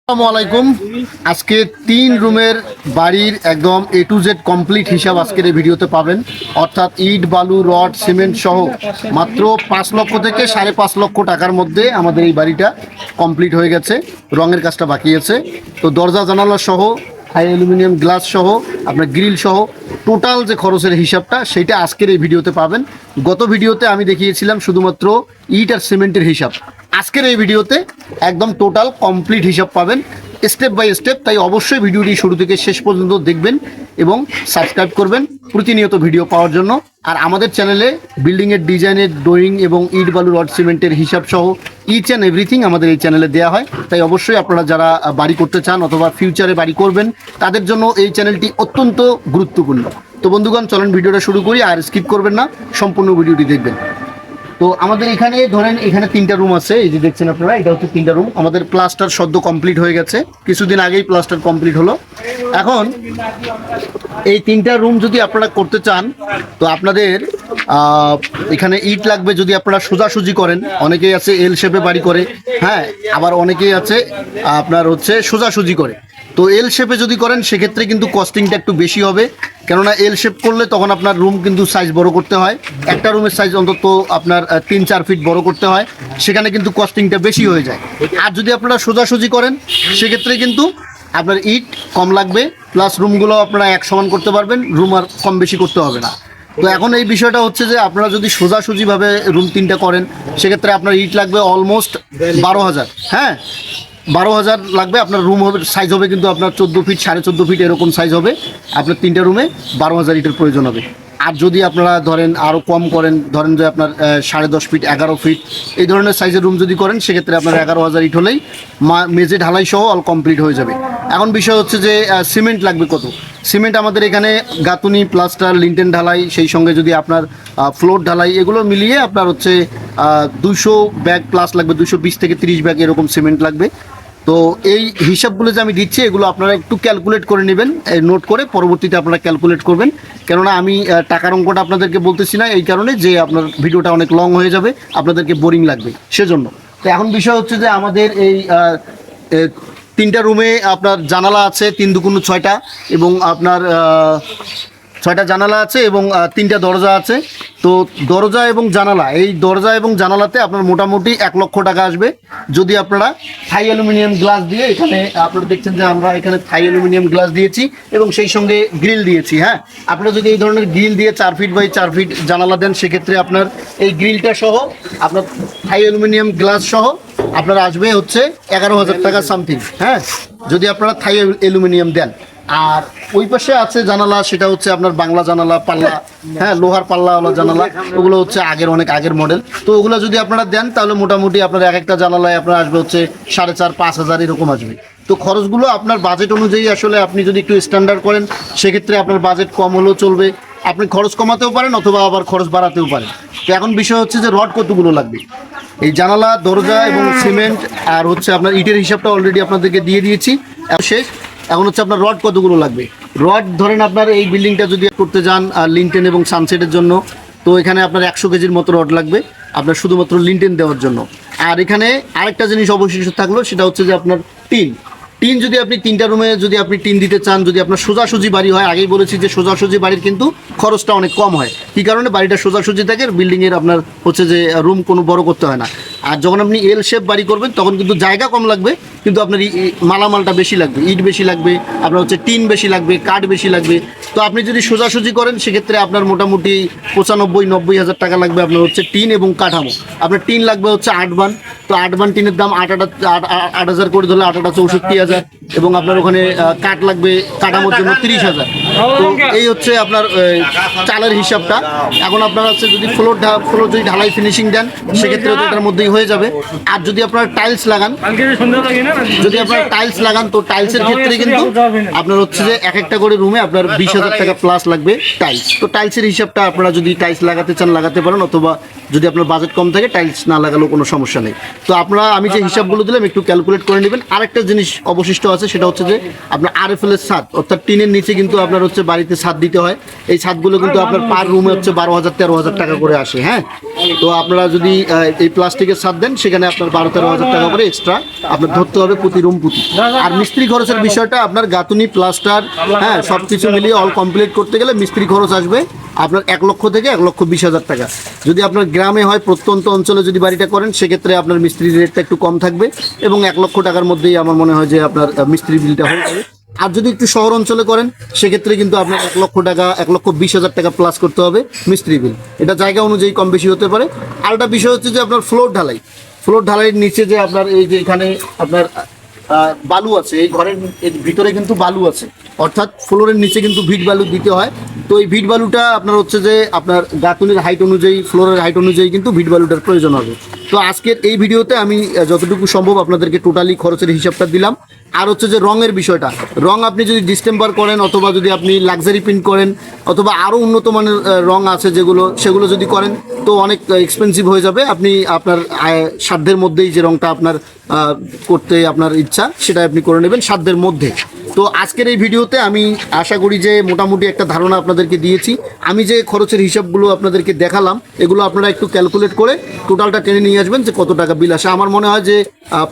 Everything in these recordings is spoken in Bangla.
আসসালামু আলাইকুম। আজকে 3 রুমের বাড়ির একদম A to Z কমপ্লিট হিসাব আজকের এই ভিডিওতে পাবেন। অর্থাৎ ইট, বালু, রড, সিমেন্ট সহ মাত্র 5 লক্ষ থেকে 5.5 লক্ষ টাকার মধ্যে আমাদের এই বাড়িটা কমপ্লিট হয়ে গেছে। রঙের কাজটা বাকি আছে। তো দরজা জানালা সহ, হাই অ্যালুমিনিয়াম গ্লাস সহ, আপনার গ্রিল সহ টোটাল যে খরচের হিসাবটা সেটা আজকের এই ভিডিওতে পাবেন। গত ভিডিওতে আমি দেখিয়েছিলাম শুধুমাত্র ইট আর সিমেন্টের হিসাব। আজকের এই ভিডিওতে একদম টোটাল কমপ্লিট হিসাব পাবেন স্টেপ বাই স্টেপ। তাই অবশ্যই ভিডিওটি শুরু থেকে শেষ পর্যন্ত দেখবেন এবং সাবস্ক্রাইব করবেন প্রতিনিয়ত ভিডিও পাওয়ার জন্য। আর আমাদের চ্যানেলে বিল্ডিংয়ের ডিজাইনের, ড্রয়িং এবং ইট, বালু, রড, সিমেন্টের হিসাব সহ ইচ অ্যান্ড এভরিথিং আমাদের এই চ্যানেলে দেওয়া হয়। তাই অবশ্যই আপনারা যারা বাড়ি করতে চান অথবা ফিউচারে বাড়ি করবেন তাদের জন্য এই চ্যানেলটি অত্যন্ত গুরুত্বপূর্ণ। তো বন্ধুগণ, চলেন ভিডিওটা শুরু করি, আর স্কিপ করবেন না, সম্পূর্ণ ভিডিওটি দেখবেন। তো আমাদের এখানে ধরেন এখানে 3টা রুম আছে, এই যে দেখছেন আপনারা, এটা হচ্ছে 3টা রুম। আমাদের প্লাস্টার সদ্য কমপ্লিট হয়ে গেছে, কিছুদিন আগেই প্লাস্টার কমপ্লিট হলো। এখন এই 3টা রুম যদি আপনারা করতে চান তো আপনাদের এখানে ইট লাগবে। যদি আপনারা সোজাসুজি করেন, অনেকেই আছে এল শেপে বাড়ি করে, হ্যাঁ, আবার অনেকেই আছে আপনার হচ্ছে সোজাসুজি করে। তো এল শেপে যদি করেন সেক্ষেত্রে কিন্তু কস্টিংটা একটু বেশি হবে, কেননা এল শেপ করলে তখন আপনার রুম কিন্তু সাইজ বড় করতে হয়। একটা রুমের সাইজ অন্তত আপনার 3-4 ফিট বড় করতে হয়, সেখানে কিন্তু কস্টিংটা বেশি হয়ে যায়। আর যদি আপনারা সোজাসুজি করেন সেক্ষেত্রে কিন্তু আপনার ইট কম লাগবে, প্লাস রুমগুলো আপনারা এক সমান করতে পারবেন, রুম আর কম বেশি করতে হবে না। তো এখন এই বিষয়টা হচ্ছে যে আপনারা যদি সোজাসুজিভাবে রুম 3টা করেন সেক্ষেত্রে আপনার ইট লাগবে অলমোস্ট 12,000, হ্যাঁ, 12,000 লাগবে। আপনার রুম হবে, সাইজ হবে কিন্তু আপনার 14 ফিট, 14.5 ফিট এরকম সাইজ হবে। আপনার 3টা রুমে 12,000 ইটের প্রয়োজন হবে। আর যদি আপনারা ধরেন আরও কম করেন, ধরেন যে আপনার 10.5 ফিট, 11 ফিট এই ধরনের সাইজের রুম যদি করেন সেক্ষেত্রে আপনার 11,000 ইট হলেই মেঝে ঢালাই সহ অল কমপ্লিট হয়ে যাবে। এখন বিষয় হচ্ছে যে সিমেন্ট লাগবে কত। সিমেন্ট আমাদের এখানে গাঁথুনি, প্লাস্টার, লিন্টেন ঢালাই, সেই সঙ্গে যদি আপনার ফ্লোর ঢালাই, এগুলো মিলিয়ে আপনার হচ্ছে 200 ব্যাগ প্লাস লাগবে, 220 থেকে 30 ব্যাগ এরকম সিমেন্ট লাগবে। তো এই হিসাবগুলো যে আমি দিচ্ছি এগুলো আপনারা একটু ক্যালকুলেট করে নেবেন, নোট করে পরবর্তীতে আপনারা ক্যালকুলেট করবেন, কেননা আমি টাকার অঙ্কটা আপনাদেরকে বলতেছি না এই কারণে যে আপনার ভিডিওটা অনেক লং হয়ে যাবে, আপনাদেরকে বোরিং লাগবে সেজন্য। তো এখন বিষয় হচ্ছে যে আমাদের এই 3টা রুমে আপনার জানালা আছে 3 দুগুণ 6টা, এবং আপনার 6টা জানালা আছে এবং 3টা দরজা আছে। তো দরজা এবং জানালা, এই দরজা এবং জানালাতে আপনার মোটামুটি 1 লক্ষ টাকা আসবে। যদি আপনারা থাই অ্যালুমিনিয়াম গ্লাস দিয়ে, এখানে আপনারা দেখছেন যে আমরা এখানে থাই অ্যালুমিনিয়াম গ্লাস দিয়েছি এবং সেই সঙ্গে গ্রিল দিয়েছি, হ্যাঁ, আপনারা যদি এই ধরনের গ্রিল দিয়ে 4 ফিট বাই 4 ফিট জানালা দেন সেক্ষেত্রে আপনার এই গ্রিলটা সহ আপনার থাই অ্যালুমিনিয়াম গ্লাস সহ আপনার আসবে হচ্ছে 11,000 টাকা সামথিং, হ্যাঁ, যদি আপনারা থাই অ্যালুমিনিয়াম দেন। আর ওই পাশে আছে জানালা, সেটা হচ্ছে আপনার বাংলা জানালা, পাল্লা, হ্যাঁ, লোহার পাল্লাওয়ালা জানালা, ওগুলো হচ্ছে অনেক আগের মডেল। তো ওগুলো যদি আপনারা দেন তাহলে মোটামুটি আপনার এক একটা জানালায় আপনার আসবে হচ্ছে 4,500-5,000 এরকম আসবে। তো খরচগুলো আপনার বাজেট অনুযায়ী, আসলে আপনি যদি একটু স্ট্যান্ডার্ড করেন সেক্ষেত্রে আপনার বাজেট কম হলেও চলবে, আপনি খরচ কমাতেও পারেন অথবা আবার খরচ বাড়াতেও পারেন। তো এখন বিষয় হচ্ছে যে রড কতগুলো লাগবে। এই জানালা, দরজা এবং সিমেন্ট আর হচ্ছে আপনার ইটের হিসাবটা অলরেডি আপনাদেরকে দিয়ে দিয়েছি, শেষ। এখন হচ্ছে আপনার রড কতগুলো লাগবে। রড ধরেন আপনার এই বিল্ডিংটা যদি করতে যান লিন্টেন এবং সানসেটের জন্য, তো এখানে আপনার 100 কেজির মতো রড লাগবে আপনার শুধুমাত্র লিন্টেন দেওয়ার জন্য। আর এখানে আরেকটা জিনিস অবশিষ্ট থাকলো, সেটা হচ্ছে যে আপনার টিন। যদি আপনি 3টা রুমে যদি আপনি টিন দিতে চান, যদি আপনার সোজাসুজি বাড়ি হয়, আগেই বলেছি যে সোজাসুজি বাড়ির কিন্তু খরচটা অনেক কম হয়। কী কারণে? বাড়িটা সোজাসুজি থাকে, বিল্ডিংয়ের আপনার হচ্ছে যে রুম কোনো বড় করতে হয় না। আর যখন আপনি এল শেপ বাড়ি করবেন তখন কিন্তু জায়গা কম লাগবে, কিন্তু আপনার মালামালটা বেশি লাগবে, ইট বেশি লাগবে, আপনার হচ্ছে টিন বেশি লাগবে, কাঠ বেশি লাগবে। তো আপনি যদি সোজাসুজি করেন সেক্ষেত্রে আপনার মোটামুটি 95-90 হাজার টাকা লাগবে আপনার হচ্ছে টিন এবং কাঠামো। আপনার টিন লাগবে হচ্ছে 8 বান। তো 8 বান টিনের দাম 8,000 করে ধরলে 64,000, এবং আপনার ওখানে কাঠ লাগবে কাঠামোর জন্য 30,000। তো এই হচ্ছে আপনার চালের হিসাবটা। এখন আপনার হচ্ছে যদি ফ্লোর যদি ঢালাই ফিনিশিং দেন সেক্ষেত্রে তো এটার মধ্যেই হয়ে যাবে। আর যদি আপনার টাইলস লাগান, তো টাইলসের ক্ষেত্রে কিন্তু আপনার হচ্ছে যে এক একটা করে রুমে আপনার 20,000 টাকা প্লাস লাগবে টাইলস। তো টাইলসের হিসাবটা আপনারা যদি টাইলস লাগাতে চান লাগাতে পারেন, অথবা যদি আপনার বাজেট কম থাকে টাইলস না লাগালেও কোনো সমস্যা নেই। তো আপনারা আমি যে হিসাবগুলো দিলাম একটু ক্যালকুলেট করে নেবেন। আরেকটা জিনিস অবশিষ্ট আছে, সেটা হচ্ছে যে আপনার RFL এর ছাদ, অর্থাৎ টিনের নিচে কিন্তু আপনার হচ্ছে বাড়িতে ছাদ দিতে হয়, এই ছাদগুলো কিন্তু আপনার পার রুমে হচ্ছে 12,000-13,000 টাকা করে আসে। হ্যাঁ, তো আপনারা যদি এই প্লাস্টিকের ছাদ দেন সেখানে আপনার 12-13,000 টাকা করে এক্সট্রা আপনার ধরতে হবে প্রতি রুম প্রতি। আর মিস্ত্রি খরচের বিষয়টা আপনার গাঁথুনি, প্লাস্টার, হ্যাঁ, সব কিছু মিলিয়ে অল কমপ্লিট করতে গেলে মিস্ত্রি খরচ আসবে আপনার 1 লক্ষ থেকে 1,20,000 টাকা। যদি আপনার গ্রামে হয়, প্রত্যন্ত অঞ্চলে যদি বাড়িটা করেন, সেক্ষেত্রে আপনার মিস্ত্রির রেটটা একটু কম থাকবে এবং 1 লক্ষ টাকার মধ্যেই আমার মনে হয় যে আপনার মিস্ত্রি বিলটা হয়ে যাবে। আর যদি একটু শহর অঞ্চলে করেন সেক্ষেত্রে কিন্তু আপনার 1 লক্ষ টাকা, 1,20,000 টাকা প্লাস করতে হবে মিস্ত্রি বিল। এটা জায়গা অনুযায়ী কম বেশি হতে পারে। আরেকটা বিষয় হচ্ছে যে আপনার ফ্লোর ঢালাইয়ের নিচে যে আপনার এই যে এখানে আপনার বালু আছে, এই ঘরের ভিতরে কিন্তু বালু আছে, অর্থাৎ ফ্লোরের নিচে কিন্তু ভিট বালু দিতে হয়। তো এই ভিট বালুটা আপনার হচ্ছে যে আপনার গাঁথুনির হাইট অনুযায়ী, ফ্লোরের হাইট অনুযায়ী কিন্তু ভিট বালুটার প্রয়োজন হবে। তো আজকের এই ভিডিওতে আমি যতটুকু সম্ভব আপনাদেরকে টোটালি খরচের হিসাবটা দিলাম। আর হচ্ছে যে রঙের বিষয়টা, রং আপনি যদি ডিস্টেম্বার করেন অথবা যদি আপনি লাক্সারি প্রিন্ট করেন অথবা আরও উন্নত মানের রং আছে সেগুলো যদি করেন তো অনেক এক্সপেন্সিভ হয়ে যাবে। আপনি আপনার সাধ্যের মধ্যেই যে রংটা আপনার করতে আপনার ইচ্ছা সেটা আপনি করে নেবেন সাধ্যের মধ্যে। তো আজকের এই ভিডিওতে আমি আশা করি যে মোটামুটি একটা ধারণা আপনাদেরকে দিয়েছি। আমি যে খরচের হিসাবগুলো আপনাদেরকে দেখালাম এগুলো আপনারা একটু ক্যালকুলেট করে টোটালটা টেনে নিয়ে আসবেন যে কত টাকা বিল আসে। আমার মনে হয় যে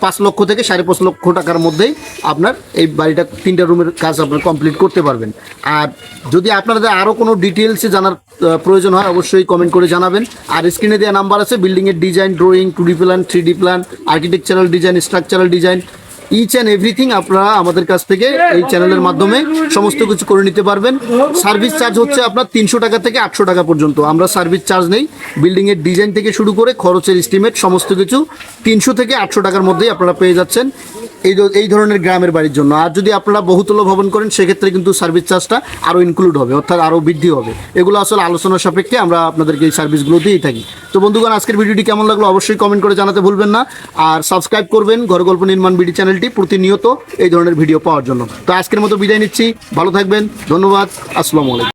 5 লক্ষ থেকে 5.5 লক্ষ টাকার মধ্যেই আপনার এই বাড়িটা 3টা রুমের কাজ আপনার কমপ্লিট করতে পারবেন। আর যদি আপনাদের আরও কোনো ডিটেলসে জানার প্রয়োজন হয় অবশ্যই কমেন্ট করে জানাবেন। আর স্ক্রিনে দেওয়া নাম্বার আছে, বিল্ডিংয়ের design, drawing, 2D plan, 3D plan, architectural design, structural design, each and everything আপনারা আমাদের কাছ থেকে এই চ্যানেলের মাধ্যমে সমস্ত কিছু করে নিতে পারবেন। সার্ভিস চার্জ হচ্ছে আপনার 300 টাকা থেকে 800 টাকা পর্যন্ত আমরা সার্ভিস চার্জ নেই। বিল্ডিংয়ের ডিজাইন থেকে শুরু করে খরচের এস্টিমেট সমস্ত কিছু 300 থেকে 800 টাকার মধ্যেই আপনারা পেয়ে যাচ্ছেন এই ধরনের গ্রামের বাড়ির জন্য। আর যদি আপনারা বহুতল ভবন করেন সেক্ষেত্রে কিন্তু সার্ভিস চার্জটা আরও ইনক্লুড হবে, অর্থাৎ আরও বৃদ্ধি হবে। এগুলো আসলে আলোচনার সাপেক্ষে আমরা আপনাদেরকে এই সার্ভিসগুলো দিয়েই থাকি। তো বন্ধুগণ, আজকের ভিডিওটি কেমন লাগলো অবশ্যই কমেন্ট করে জানাতে ভুলবেন না। আর সাবস্ক্রাইব করবেন ঘর গল্প নির্মাণ বিডি চ্যানেলটি প্রতিনিয়ত এই ধরনের ভিডিও পাওয়ার জন্য। তো আজকের মতো বিদায় নিচ্ছি, ভালো থাকবেন, ধন্যবাদ, আসসালামু আলাইকুম।